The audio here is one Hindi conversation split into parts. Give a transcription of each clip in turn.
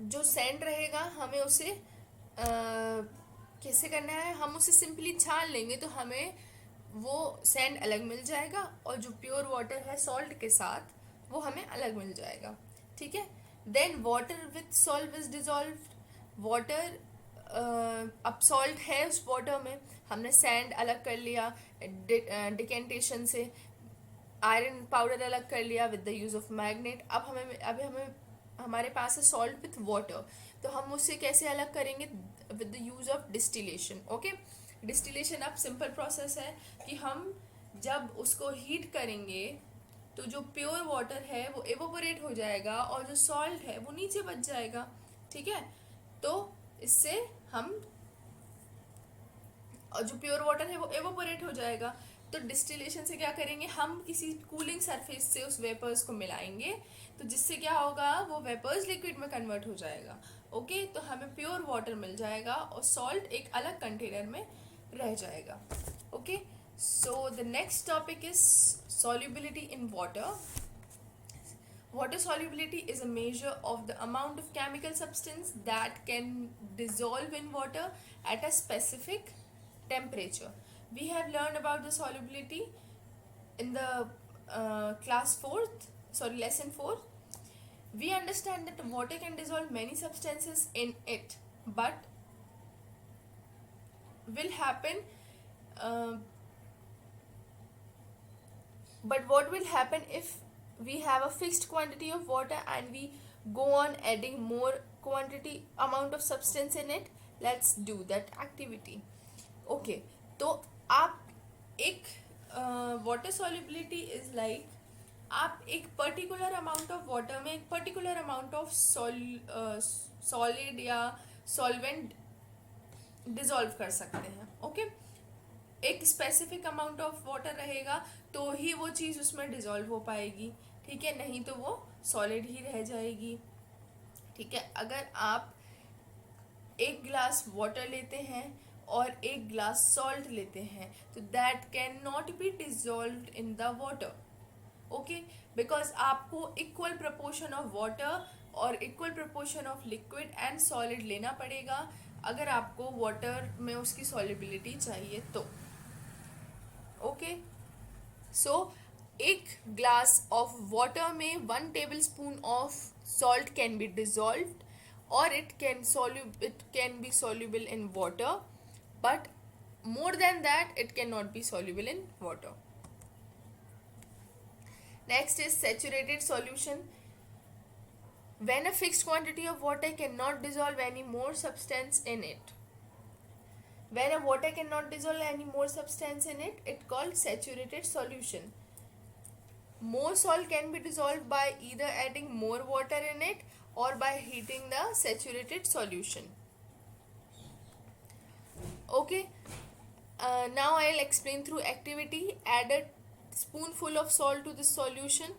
जो सैंड रहेगा हमें उसे कैसे करना है, हम उसे सिंपली छान लेंगे तो हमें वो सैंड अलग मिल जाएगा, और जो प्योर वाटर है सॉल्ट के साथ वो हमें अलग मिल जाएगा। ठीक है। Then water with salt is dissolve. Water, अब सॉल्ट है उस वाटर में, हमने सैंड अलग कर लिया डिकेंटेशन से, आयरन पाउडर अलग कर लिया with the use of magnet. अब हमें हमारे पास है सॉल्ट विथ वाटर, तो हम उससे कैसे अलग करेंगे, with the use of distillation. Okay. Distillation अब सिंपल प्रोसेस है कि हम जब उसको हीट करेंगे तो जो प्योर वाटर है वो एवोपोरेट हो जाएगा और जो सॉल्ट है वो नीचे बच जाएगा। ठीक है। तो इससे हम, और जो प्योर वाटर है वो एवोपोरेट हो जाएगा। तो डिस्टिलेशन से क्या करेंगे, हम किसी कूलिंग सरफेस से उस वेपर्स को मिलाएंगे, तो जिससे क्या होगा, वो वेपर्स लिक्विड में कन्वर्ट हो जाएगा। ओके। तो हमें प्योर वाटर मिल जाएगा और सॉल्ट एक अलग कंटेनर में रह जाएगा। Okay. So the next topic is solubility in water. Water solubility is a measure of the amount of chemical substance that can dissolve in water at a specific temperature. We have learned about the solubility in the class 4th, sorry, lesson 4. We understand that water can dissolve many substances in it, but will happen uh, but what will happen if we have a fixed quantity of water and we go on adding more quantity amount of substance in it? Let's do that activity. Okay. तो आप एक वाटर सॉल्युबिलिटी इज लाइक, आप एक पर्टिकुलर अमाउंट ऑफ वाटर में एक पर्टिकुलर अमाउंट ऑफ सॉलिड या सॉल्वेंट डिजॉल्व कर सकते हैं। ओके। एक स्पेसिफिक अमाउंट ऑफ वाटर रहेगा तो ही वो चीज़ उसमें डिजॉल्व हो पाएगी। ठीक है, नहीं तो वो सॉलिड ही रह जाएगी। ठीक है। अगर आप एक ग्लास वाटर लेते हैं और एक ग्लास सॉल्ट लेते हैं तो that can not be dissolve in the water. Okay. Because आपको इक्वल प्रपोर्शन ऑफ वाटर और equal proportion of liquid and solid लेना पड़ेगा अगर आपको वाटर में उसकी सॉल्युबिलिटी चाहिए तो। ओके। सो एक ग्लास ऑफ वाटर में 1 table spoon of salt can be dissolved or it can be soluble in water, but more than that it cannot be soluble in water. Next is saturated solution. When a fixed quantity of water cannot dissolve any more substance in it, when a water cannot dissolve any more substance in it, it called saturated solution. More salt can be dissolved by either adding more water in it or by heating the saturated solution. Okay. Now I'll explain through activity. Add a spoonful of salt to this solution.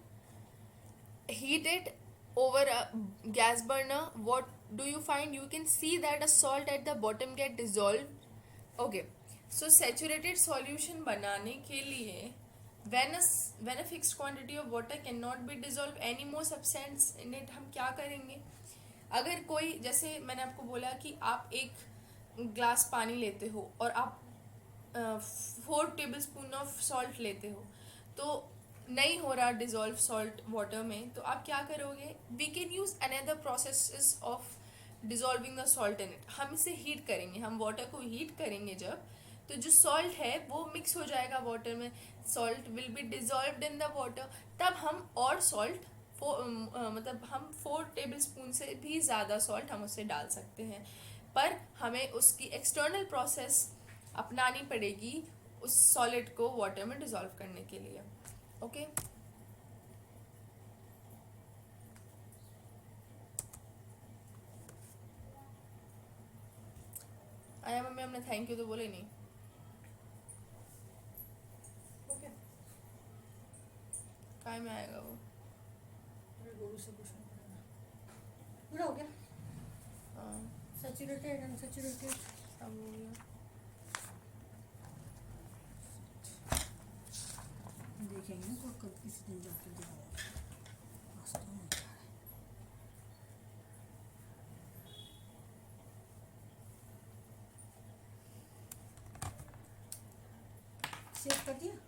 Heat it over a gas burner. What do you find? You can see that a salt at the bottom get dissolved. Okay. So saturated solution बनाने के लिए when a fixed quantity of water cannot be dissolved any more substance in it, हम क्या करेंगे? अगर कोई, जैसे मैंने आपको बोला कि आप एक ग्लास पानी लेते हो और आप 4 टेबल स्पून ऑफ सॉल्ट लेते हो, तो नहीं हो रहा डिजॉल्व सॉल्ट वाटर में, तो आप क्या करोगे? We can use another process of dissolving the salt in it. हम इसे हीट करेंगे, हम वाटर को हीट करेंगे जब, तो जो सॉल्ट है वो मिक्स हो जाएगा वाटर में, salt will be dissolved in the water. तब हम और सॉल्ट मतलब हम 4 टेबल स्पून से भी ज़्यादा सॉल्ट हम उससे डाल सकते हैं, पर हमें उसकी एक्सटर्नल प्रोसेस अपनानी पड़ेगी उस सॉलिड को वाटर में डिजॉल्व करने के लिए। ओके। आया मम्मी, हमने थैंक यू तो बोले नहीं। ओके। काय में आएगा वो? गोलू से पूछना पड़ेगा। पूरा हो गया? हाँ, सैचुरेटेड अनसैचुरेटेड सब हो गया। देखेंगे ना, कल किसी दिन जाकर दिखाऊंगा। वास्तव में क्या है? कर दिया